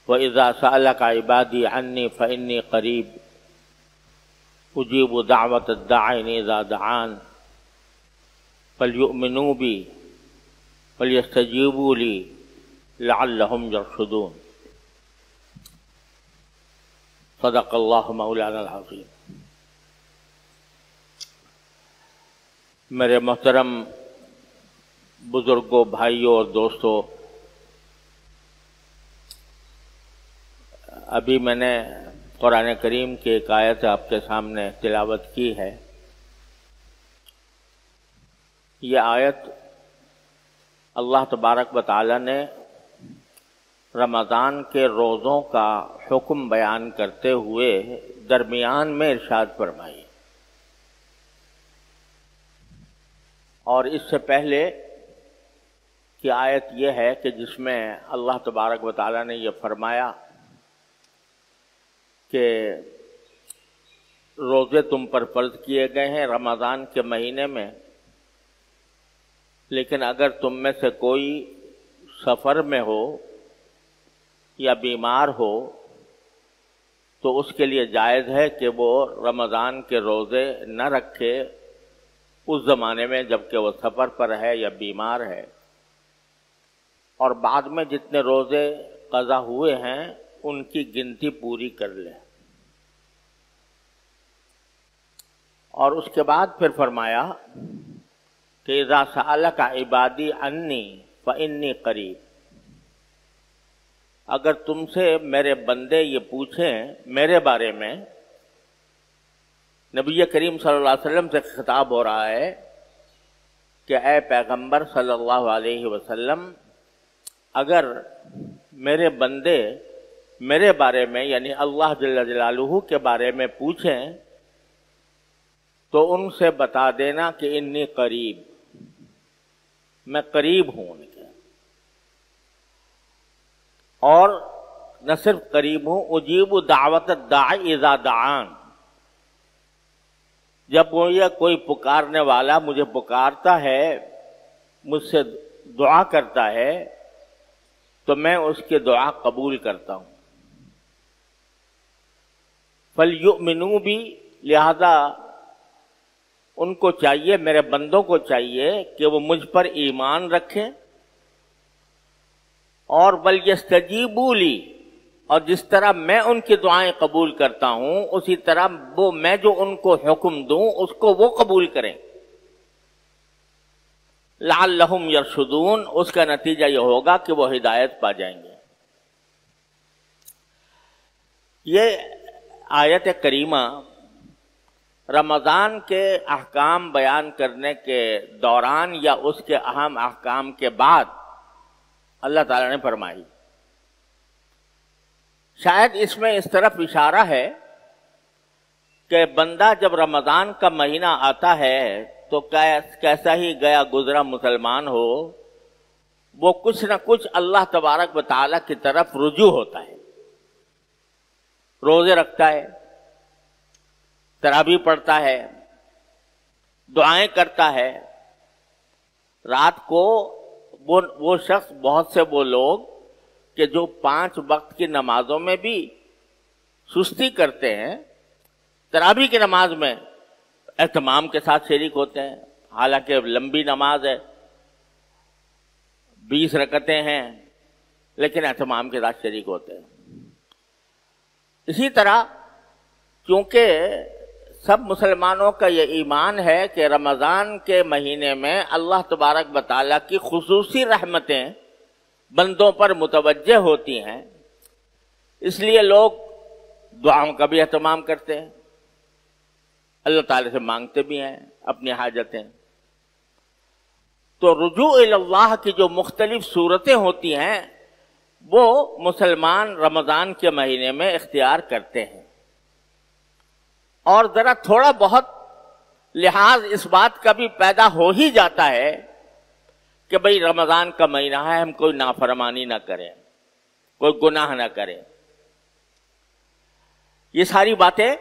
وَإِذَا سَأَلَكَ عِبَادِي عَنِّي فَإِنِّي قَرِيبٌ أُجِيبُ دَعْوَةَ الدَّاعِ إِذَا دَعَانِ فَلْيُؤْمِنُوا بِي وَلْيَسْتَجِيبُوا لِي لَعَلَّهُمْ يَرْشُدُونَ۔ صدق اللہ مولانا العظیم۔ میرے محترم بزرگوں، بھائیوں اور دوستوں، ابھی میں نے قرآن کریم کی ایک آیت آپ کے سامنے تلاوت کی ہے۔ یہ آیت اللہ تبارک و تعالی نے رمضان کے روزوں کا حکم بیان کرتے ہوئے درمیان میں ارشاد فرمائی، اور اس سے پہلے کی آیت یہ ہے کہ جس میں اللہ تبارک و تعالی نے یہ فرمایا کہ روزے تم پر فرض کیے گئے ہیں رمضان کے مہینے میں، لیکن اگر تم میں سے کوئی سفر میں ہو یا بیمار ہو تو اس کے لیے جائز ہے کہ وہ رمضان کے روزے نہ رکھے اس زمانے میں جبکہ وہ سفر پر ہے یا بیمار ہے، اور بعد میں جتنے روزے قضا ہوئے ہیں ان کی گنتی پوری کر لے۔ اور اس کے بعد پھر فرمایا کہ اذا سألک عبادی انی فانی قریب، اگر تم سے میرے بندے یہ پوچھیں میرے بارے میں، نبی کریم صلی اللہ علیہ وسلم سے خطاب ہو رہا ہے کہ اے پیغمبر صلی اللہ علیہ وسلم، اگر میرے بندے میرے بارے میں یعنی اللہ جل جلالہ کے بارے میں پوچھیں تو ان سے بتا دینا کہ انی قریب، میں قریب ہوں ان کے، اور نہ صرف قریب ہوں، اجیب دعوت الداعی اذا دعان، جب وہ یہ کوئی پکارنے والا مجھے پکارتا ہے، مجھ سے دعا کرتا ہے تو میں اس کی دعا قبول کرتا ہوں۔ فَلْيُؤْمِنُوا بِي، لہذا ان کو چاہیے، میرے بندوں کو چاہیے کہ وہ مجھ پر ایمان رکھیں، اور وَلْيَسْتَجِيبُوا لِي، اور جس طرح میں ان کی دعائیں قبول کرتا ہوں اسی طرح وہ میں جو ان کو حکم دوں اس کو وہ قبول کریں۔ لَعَلَّهُمْ يَرْشُدُونَ، اس کا نتیجہ یہ ہوگا کہ وہ ہدایت پا جائیں گے۔ یہ آیت کریمہ رمضان کے احکام بیان کرنے کے دوران یا اس کے اہم احکام کے بعد اللہ تعالیٰ نے فرمائی۔ شاید اس میں اس طرف اشارہ ہے کہ بندہ جب رمضان کا مہینہ آتا ہے تو کیسا ہی گیا گزرا مسلمان ہو، وہ کچھ نہ کچھ اللہ تبارک و تعالیٰ کی طرف رجوع ہوتا ہے، روزے رکھتا ہے، تراویح پڑھتا ہے، دعائیں کرتا ہے۔ رات کو وہ شخص، بہت سے وہ لوگ کہ جو 5 وقت کی نمازوں میں بھی سستی کرتے ہیں، تراویح کی نماز میں اہتمام کے ساتھ شریک ہوتے ہیں، حالانکہ لمبی نماز ہے، 20 رکعتیں ہیں، لیکن اہتمام کے ساتھ شریک ہوتے ہیں۔ اسی طرح کیونکہ سب مسلمانوں کا یہ ایمان ہے کہ رمضان کے مہینے میں اللہ تبارک و تعالیٰ کی خصوصی رحمتیں بندوں پر متوجہ ہوتی ہیں، اس لیے لوگ دعاؤں کا بھی اہتمام کرتے ہیں، اللہ تعالیٰ سے مانگتے بھی ہیں اپنی حاجتیں۔ تو رجوع اللہ کی جو مختلف صورتیں ہوتی ہیں وہ مسلمان رمضان کے مہینے میں اختیار کرتے ہیں، اور ذرا تھوڑا بہت لحاظ اس بات کا بھی پیدا ہو ہی جاتا ہے کہ بھئی رمضان کا مہینہ ہے، ہم کوئی نافرمانی نہ کریں، کوئی گناہ نہ کریں۔ یہ ساری باتیں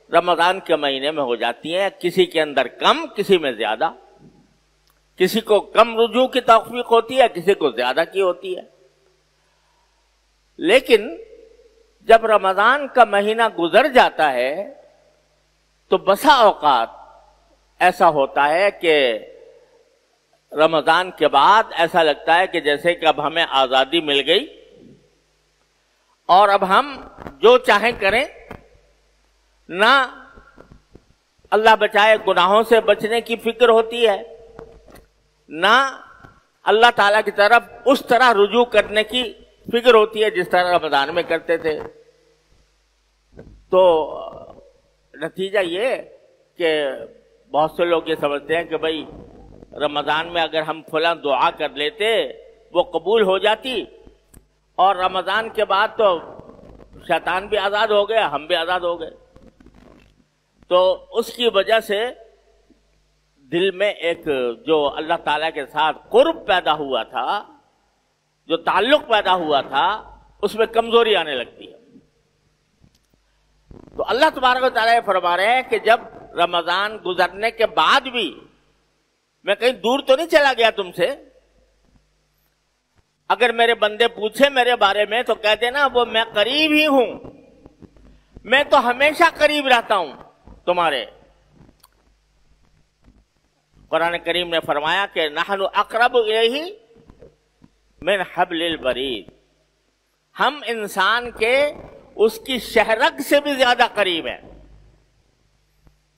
رمضان کے مہینے میں ہو جاتی ہیں، کسی کے اندر کم، کسی میں زیادہ، کسی کو کم رجوع کی توفیق ہوتی ہے، کسی کو زیادہ کی ہوتی ہے۔ لیکن جب رمضان کا مہینہ گزر جاتا ہے تو بسا اوقات ایسا ہوتا ہے کہ رمضان کے بعد ایسا لگتا ہے کہ جیسے کہ اب ہمیں آزادی مل گئی اور اب ہم جو چاہیں کریں، نہ اللہ بچائے گناہوں سے بچنے کی فکر ہوتی ہے، نہ اللہ تعالیٰ کی طرف اس طرح رجوع کرنے کی فکر ہوتی ہے جس طرح رمضان میں کرتے تھے۔ تو نتیجہ یہ کہ بہت سے لوگ یہ سمجھتے ہیں کہ بھائی رمضان میں اگر ہم فلاں دعا کر لیتے وہ قبول ہو جاتی، اور رمضان کے بعد تو شیطان بھی آزاد ہو گیا، ہم بھی آزاد ہو گئے۔ تو اس کی وجہ سے دل میں ایک جو اللہ تعالیٰ کے ساتھ قرب پیدا ہوا تھا، جو تعلق پیدا ہوا تھا، اس میں کمزوری آنے لگتی ہے۔ تو اللہ تبارک و تعالیٰ فرما رہے ہیں کہ جب رمضان گزرنے کے بعد بھی میں کہیں دور تو نہیں چلا گیا تم سے، اگر میرے بندے پوچھے میرے بارے میں تو کہہ دینا وہ میں قریب ہی ہوں، میں تو ہمیشہ قریب رہتا ہوں تمہارے۔ قرآن کریم نے فرمایا کہ نحن اقرب الیہ من حبل الورید، ہم انسان کے اس کی شہرگ سے بھی زیادہ قریب ہیں۔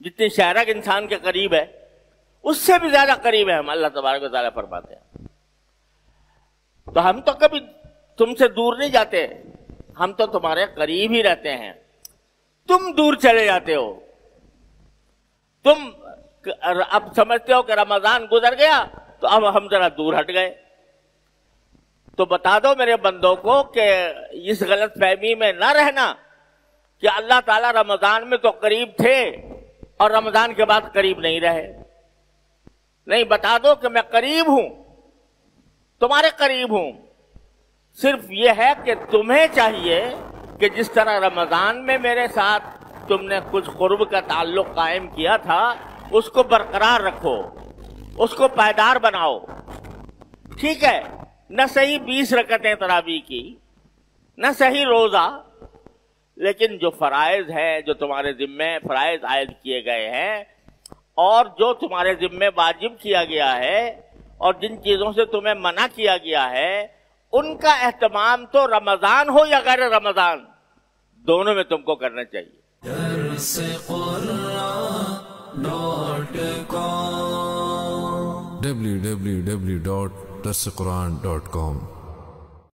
جتنی شہرگ انسان کے قریب ہے اس سے بھی زیادہ قریب ہے ہم، اللہ تبارک و تعالیٰ فرماتے ہیں۔ تو ہم تو کبھی تم سے دور نہیں جاتے، ہم تو تمہارے قریب ہی رہتے ہیں، تم دور چلے جاتے ہو۔ تم اب سمجھتے ہو کہ رمضان گزر گیا تو اب ہم ذرا دور ہٹ گئے۔ تو بتا دو میرے بندوں کو کہ اس غلط فہمی میں نہ رہنا کہ اللہ تعالیٰ رمضان میں تو قریب تھے اور رمضان کے بعد قریب نہیں رہے۔ نہیں، بتا دو کہ میں قریب ہوں، تمہارے قریب ہوں، صرف یہ ہے کہ تمہیں چاہیے کہ جس طرح رمضان میں میرے ساتھ تم نے کچھ قرب کا تعلق قائم کیا تھا اس کو برقرار رکھو، اس کو پائیدار بناؤ۔ ٹھیک ہے، نہ صحیح 20 رکعتیں تراویح کی، نہ صحیح روزہ، لیکن جو فرائض ہے، جو تمہارے ذمے فرائض عائد کیے گئے ہیں اور جو تمہارے ذمے واجب کیا گیا ہے اور جن چیزوں سے تمہیں منع کیا گیا ہے، ان کا اہتمام تو رمضان ہو یا غیر رمضان دونوں میں تم کو کرنا چاہیے۔ www.darsequran.com